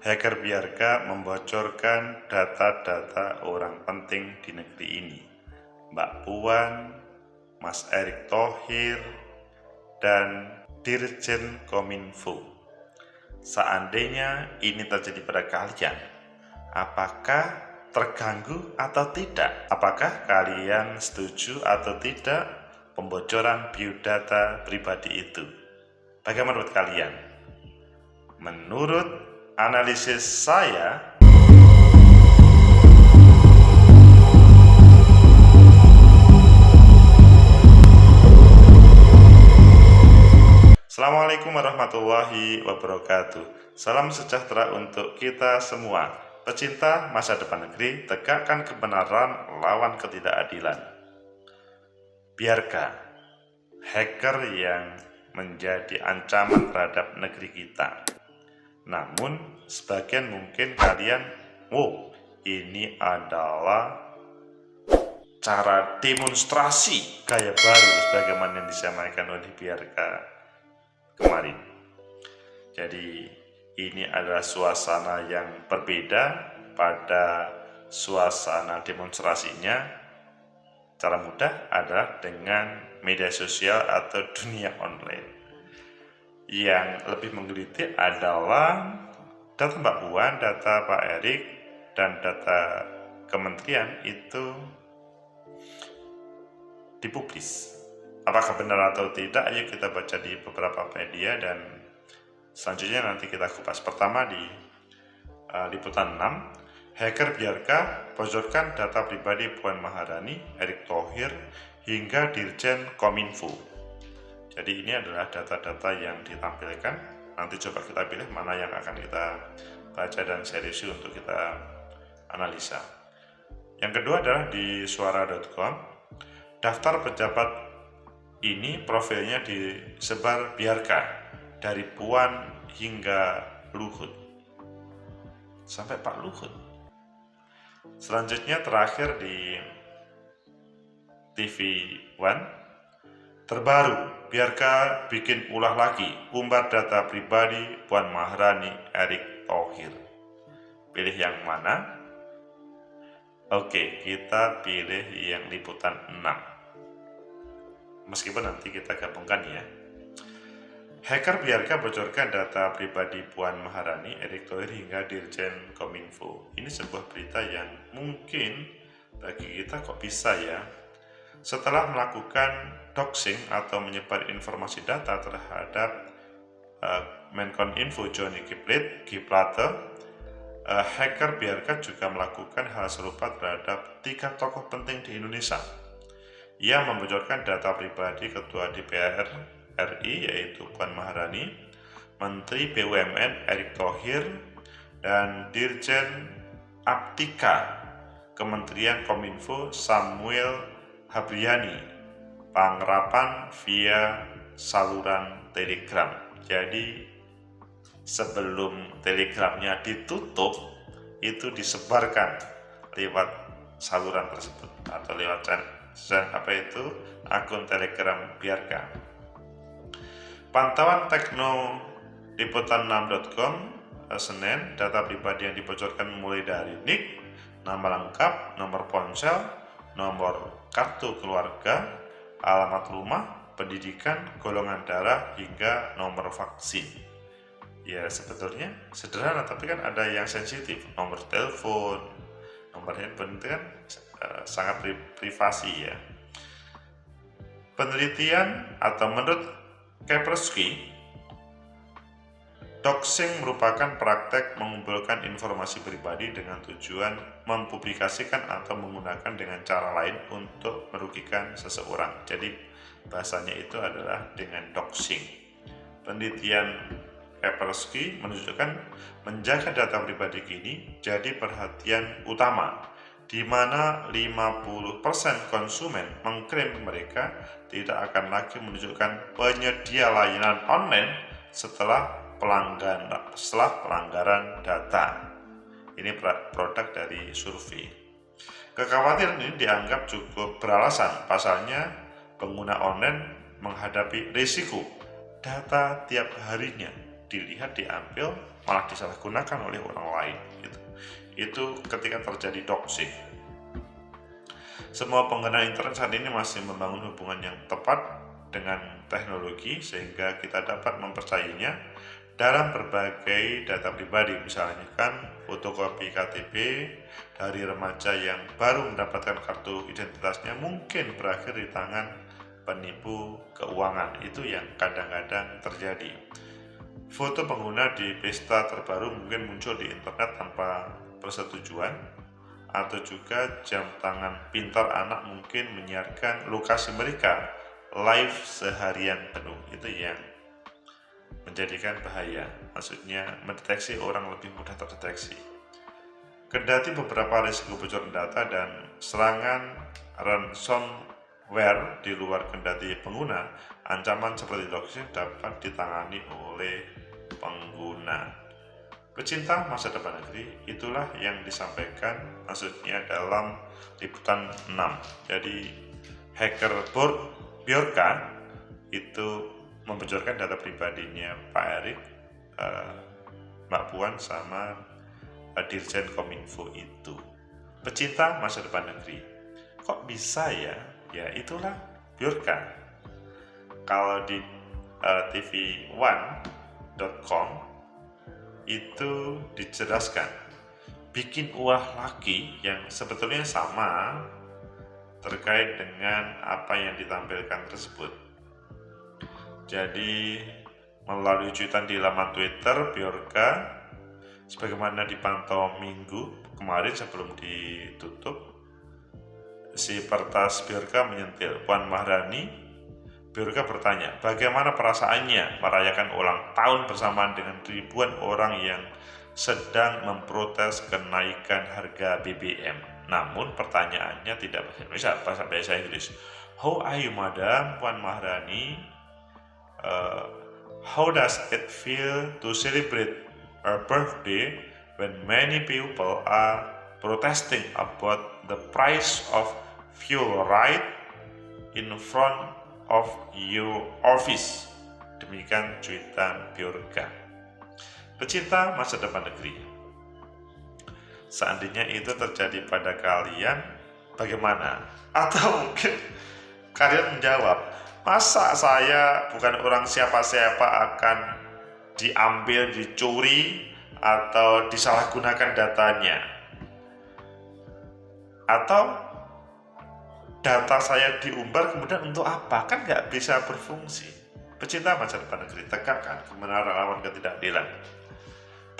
Hacker biarka membocorkan data-data orang penting di negeri ini. Mbak Puan, Mas Erick Thohir, dan Dirjen Kominfo. Seandainya ini terjadi pada kalian, apakah terganggu atau tidak? Apakah kalian setuju atau tidak pembocoran biodata pribadi itu? Bagaimana menurut kalian? Menurut analisis saya, Assalamualaikum warahmatullahi wabarakatuh. Salam sejahtera untuk kita semua. Pecinta masa depan negeri, tegakkan kebenaran, lawan ketidakadilan. Biarkah hacker yang menjadi ancaman terhadap negeri kita. Namun, sebagian mungkin kalian, ini adalah cara demonstrasi gaya baru sebagaimana yang disampaikan oleh Biarka kemarin. Jadi ini adalah suasana yang berbeda pada suasana demonstrasinya. Cara mudah adalah dengan media sosial atau dunia online. Yang lebih menggelitik adalah data Mbak Puan, data Pak Erick, dan data kementerian itu dipublis. Apakah benar atau tidak? Ayo kita baca di beberapa media dan selanjutnya nanti kita kupas. Pertama di liputan 6, hacker biarka bocorkan data pribadi Puan Maharani, Erick Thohir, hingga Dirjen Kominfo. Jadi ini adalah data-data yang ditampilkan. Nanti coba kita pilih mana yang akan kita baca dan serius untuk kita analisa. Yang kedua adalah di suara.com, daftar pejabat ini profilnya disebar biarka dari Puan hingga Luhut sampai Pak Luhut. Selanjutnya terakhir di TV One, terbaru biarka bikin ulah lagi, umbar data pribadi Puan Maharani, Erick Thohir. Pilih yang mana? Oke, kita pilih yang liputan 6. Meskipun nanti kita gabungkan ya. Hacker biarka bocorkan data pribadi Puan Maharani, Erick Thohir hingga Dirjen Kominfo. Ini sebuah berita yang mungkin bagi kita kok bisa ya. Setelah melakukan doxing atau menyebar informasi data terhadap Menkominfo Johnny G. Plate, hacker biarka juga melakukan hal serupa terhadap 3 tokoh penting di Indonesia. Ia membocorkan data pribadi Ketua DPR RI yaitu Puan Maharani, Menteri BUMN Erick Thohir, dan Dirjen Aptika Kementerian Kominfo Samuel Habriani, penggerapan via saluran Telegram. Jadi sebelum Telegramnya ditutup, itu disebarkan lewat saluran tersebut atau lewat akun Telegram biarka. Pantauan Tekno liputan 6.com Senin, data pribadi yang dibocorkan mulai dari NIK, nama lengkap, nomor ponsel, nomor kartu keluarga, alamat rumah, pendidikan, golongan darah, hingga nomor vaksin. Ya sebetulnya sederhana, tapi kan ada yang sensitif, nomor telepon, nomor handphone itu kan sangat privasi ya. Penelitian atau menurut Kaspersky, doxing merupakan praktek mengumpulkan informasi pribadi dengan tujuan mempublikasikan atau menggunakan dengan cara lain untuk merugikan seseorang. Jadi bahasanya itu adalah dengan doxing. Penelitian Kaspersky menunjukkan menjaga data pribadi kini jadi perhatian utama, di mana 50% konsumen mengklaim mereka tidak akan lagi menunjukkan penyedia layanan online setelah pelanggaran data. Ini produk dari survei. Kekhawatiran ini dianggap cukup beralasan, pasalnya pengguna online menghadapi risiko data tiap harinya dilihat, diambil, malah disalahgunakan oleh orang lain. Itu ketika terjadi doxing. Semua pengguna internet saat ini masih membangun hubungan yang tepat dengan teknologi sehingga kita dapat mempercayainya dalam berbagai data pribadi, misalnya kan fotokopi KTP dari remaja yang baru mendapatkan kartu identitasnya mungkin berakhir di tangan penipu keuangan. Itu yang kadang-kadang terjadi. Foto pengguna di pesta terbaru mungkin muncul di internet tanpa persetujuan, atau juga jam tangan pintar anak mungkin menyiarkan lokasi mereka live seharian penuh. Itu yang menjadikan bahaya, maksudnya mendeteksi orang lebih mudah terdeteksi. Kendati beberapa risiko bocoran data dan serangan ransomware di luar kendali pengguna, ancaman seperti doxing dapat ditangani oleh pengguna. Pecinta masa depan negeri, itulah yang disampaikan maksudnya dalam liputan 6. Jadi hacker Bjorka itu membocorkan data pribadinya Pak Erik, Mbak Puan sama Dirjen Kominfo itu. Pecinta masa depan negeri, kok bisa ya? Ya itulah Bjorka. Kalau di tv1.com itu dijelaskan bikin ulah laki yang sebetulnya sama terkait dengan apa yang ditampilkan tersebut. Jadi melalui cuitan di laman Twitter Bjorka, sebagaimana dipantau minggu kemarin sebelum ditutup, si Pertas Bjorka menyentil Puan Maharani. Bjorka bertanya, bagaimana perasaannya merayakan ulang tahun bersamaan dengan ribuan orang yang sedang memprotes kenaikan harga BBM. Namun pertanyaannya tidak bahasa Inggris. How are you, Madam Puan Maharani? How does it feel to celebrate a birthday when many people are protesting about the price of fuel right in front of your office? Demikian cuitan Bjorka. Pecinta masa depan negeri, seandainya itu terjadi pada kalian, bagaimana? Atau mungkin kalian menjawab, masa saya bukan orang siapa-siapa akan diambil, dicuri, atau disalahgunakan datanya? Atau data saya diumbar kemudian untuk apa? Kan nggak bisa berfungsi. Pecinta masa depan negeri, tegakkan kebenaran lawan ketidakadilan.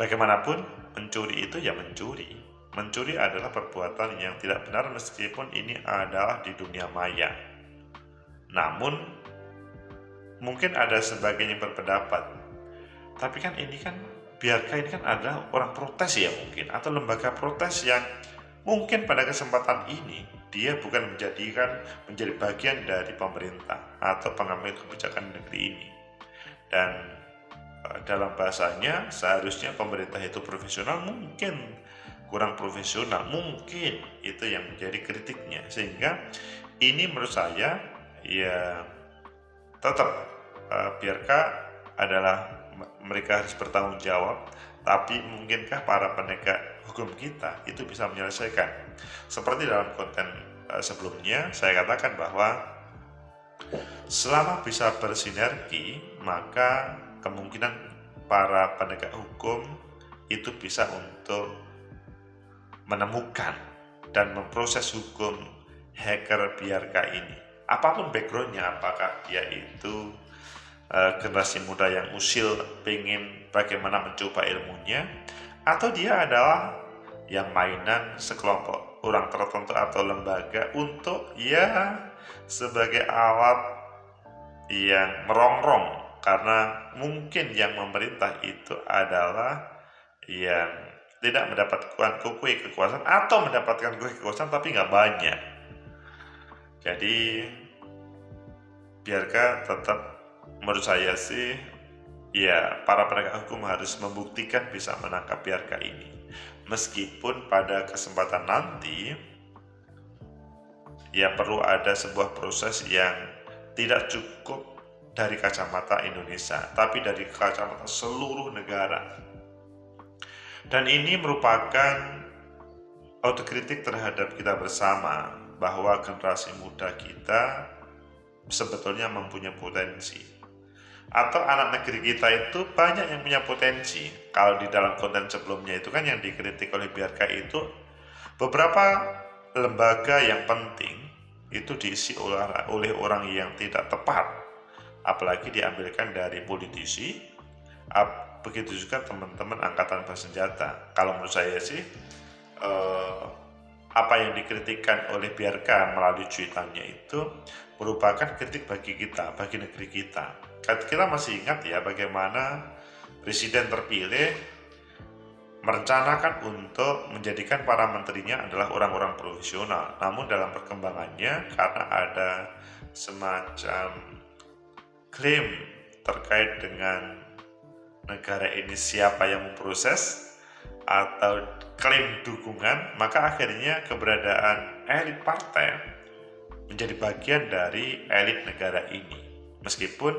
Bagaimanapun, mencuri itu ya mencuri. Mencuri adalah perbuatan yang tidak benar meskipun ini adalah di dunia maya. Namun, mungkin ada sebagian yang berpendapat, tapi kan ini kan Bjorka ini kan adalah orang protes ya mungkin, atau lembaga protes yang mungkin pada kesempatan ini dia bukan menjadi bagian dari pemerintah atau pengambil kebijakan negeri ini. Dan dalam bahasanya seharusnya pemerintah itu profesional, mungkin kurang profesional, mungkin itu yang menjadi kritiknya. Sehingga ini menurut saya ya tetap Bjorka adalah mereka harus bertanggung jawab, tapi mungkinkah para penegak hukum kita itu bisa menyelesaikan? Seperti dalam konten sebelumnya saya katakan bahwa selama bisa bersinergi, maka kemungkinan para penegak hukum itu bisa untuk menemukan dan memproses hukum hacker Bjorka ini. Apapun backgroundnya, apakah dia itu generasi muda yang usil pengen bagaimana mencoba ilmunya, atau dia adalah yang mainan sekelompok orang tertentu atau lembaga untuk ya sebagai alat yang merongrong, karena mungkin yang memerintah itu adalah yang tidak mendapatkan kue kekuasaan atau mendapatkan kue kekuasaan tapi nggak banyak. Jadi Bjorka tetap menurut saya sih ya para penegak hukum harus membuktikan bisa menangkap Bjorka ini. Meskipun pada kesempatan nanti ya perlu ada sebuah proses yang tidak cukup dari kacamata Indonesia, tapi dari kacamata seluruh negara. Dan ini merupakan autokritik terhadap kita bersama bahwa generasi muda kita sebetulnya mempunyai potensi, atau anak negeri kita itu banyak yang punya potensi. Kalau di dalam konten sebelumnya itu kan yang dikritik oleh Biarca itu beberapa lembaga yang penting itu diisi oleh orang yang tidak tepat, apalagi diambilkan dari politisi, begitu juga teman-teman angkatan bersenjata. Kalau menurut saya sih apa yang dikritikkan oleh Biarca melalui cuitannya itu merupakan kritik bagi kita, bagi negeri kita. Kita masih ingat ya bagaimana presiden terpilih merencanakan untuk menjadikan para menterinya adalah orang-orang profesional. Namun dalam perkembangannya, karena ada semacam klaim terkait dengan negara ini siapa yang memproses atau klaim dukungan, maka akhirnya keberadaan elit partai menjadi bagian dari elit negara ini. Meskipun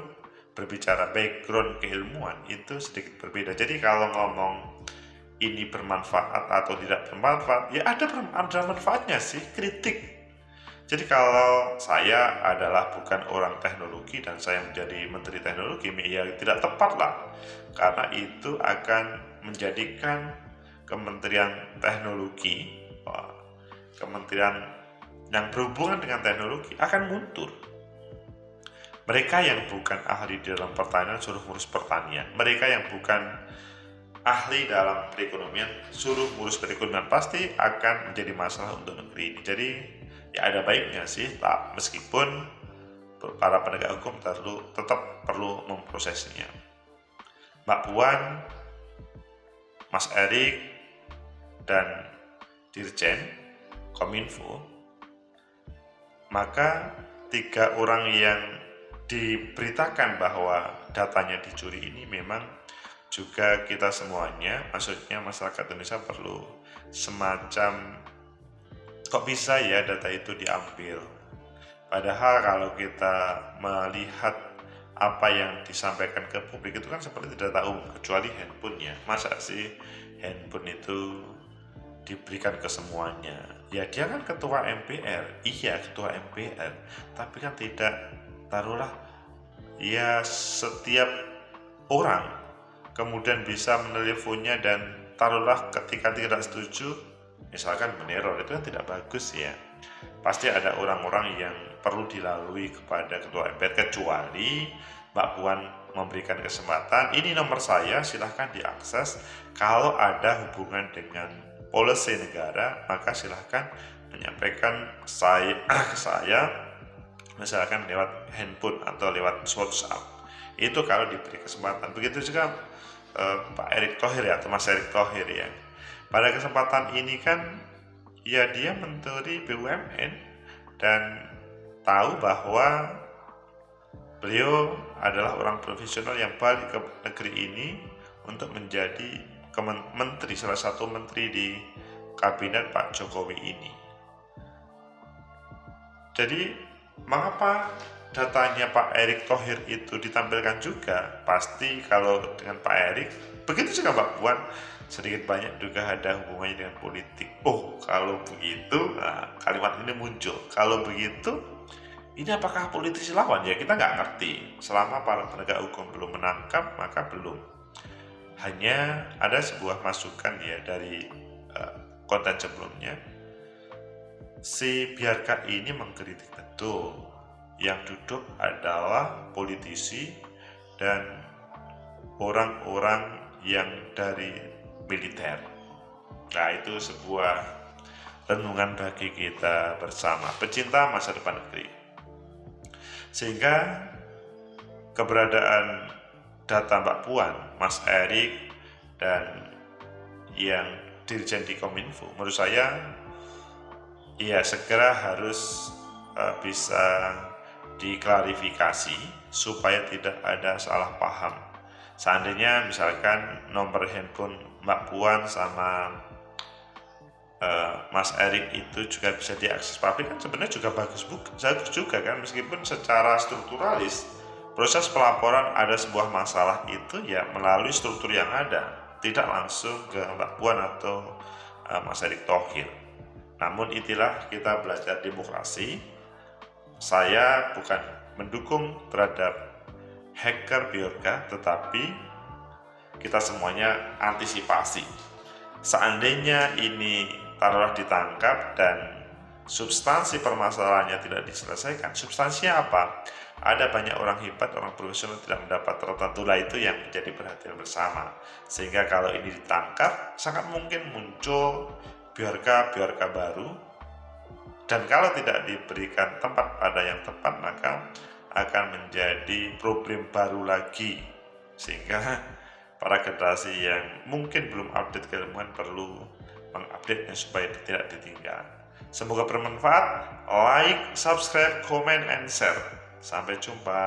berbicara background keilmuan itu sedikit berbeda. Jadi kalau ngomong ini bermanfaat atau tidak bermanfaat, ya ada manfaatnya sih, kritik. Jadi kalau saya adalah bukan orang teknologi dan saya menjadi menteri teknologi, ya tidak tepat lah, karena itu akan menjadikan Kementerian Teknologi, kementerian yang berhubungan dengan teknologi akan mundur. Mereka yang bukan ahli di dalam pertanian suruh ngurus pertanian, mereka yang bukan ahli dalam perekonomian suruh ngurus perekonomian, pasti akan menjadi masalah untuk negeri ini. Jadi ya ada baiknya sih, meskipun para penegak hukum tetap perlu memprosesnya. Mbak Puan, Mas Erik, dan Dirjen Kominfo, maka 3 orang yang diberitakan bahwa datanya dicuri ini memang juga kita semuanya, maksudnya masyarakat Indonesia perlu semacam kok bisa ya data itu diambil. Padahal kalau kita melihat apa yang disampaikan ke publik itu kan seperti data umum, kecuali handphone ya. Masa sih handphone itu diberikan ke semuanya? Ya dia kan ketua MPR, iya ketua MPR, tapi kan tidak, taruhlah ya setiap orang kemudian bisa meneleponnya dan taruhlah ketika tidak setuju misalkan meneror, itu kan tidak bagus ya. Pasti ada orang-orang yang perlu dilalui kepada ketua MPR, kecuali Mbak Puan memberikan kesempatan, ini nomor saya silahkan diakses, kalau ada hubungan dengan policy negara maka silahkan menyampaikan ke saya misalkan lewat handphone atau lewat WhatsApp. Itu kalau diberi kesempatan. Begitu juga Pak Erick Thohir ya, atau Mas Erick Thohir ya. Pada kesempatan ini kan ya dia menteri BUMN dan tahu bahwa beliau adalah orang profesional yang balik ke negeri ini untuk menjadi menteri, salah satu menteri di kabinet Pak Jokowi ini. Jadi mengapa datanya Pak Erick Thohir itu ditampilkan juga? Pasti kalau dengan Pak Erick, begitu juga Mbak Puan, sedikit banyak juga ada hubungannya dengan politik. Oh, kalau begitu, nah, kalimat ini muncul. Kalau begitu, ini apakah politisi lawan? Ya kita nggak ngerti. Selama para penegak hukum belum menangkap, maka belum. Hanya ada sebuah masukan ya dari konten sebelumnya. Si Biarca ini mengkritik betul, yang duduk adalah politisi dan orang-orang yang dari militer. Nah itu sebuah renungan bagi kita bersama, pecinta masa depan negeri. Sehingga keberadaan data Mbak Puan, Mas Erik, dan yang Dirjen di Kominfo, menurut saya ya segera harus bisa diklarifikasi supaya tidak ada salah paham. Seandainya misalkan nomor handphone Mbak Puan sama Mas Erik itu juga bisa diakses publik, kan sebenarnya juga bagus juga kan, meskipun secara strukturalis proses pelaporan ada sebuah masalah itu ya melalui struktur yang ada. tidak langsung ke Mbak Puan atau Mas Erick Thohir. Namun itulah kita belajar demokrasi. Saya bukan mendukung terhadap hacker Bjorka, tetapi kita semuanya antisipasi. Seandainya ini taruhlah ditangkap dan substansi permasalahannya tidak diselesaikan, substansinya apa? Ada banyak orang hebat, orang profesional tidak mendapat tertentu, lah itu yang menjadi perhatian bersama. Sehingga kalau ini ditangkap, sangat mungkin muncul Bjorka baru. Dan kalau tidak diberikan tempat pada yang tepat, maka akan menjadi problem baru lagi. Sehingga para generasi yang mungkin belum update keilmuan perlu mengupdate-nya supaya tidak ditinggal. Semoga bermanfaat. Like, subscribe, comment, and share. Sampai jumpa.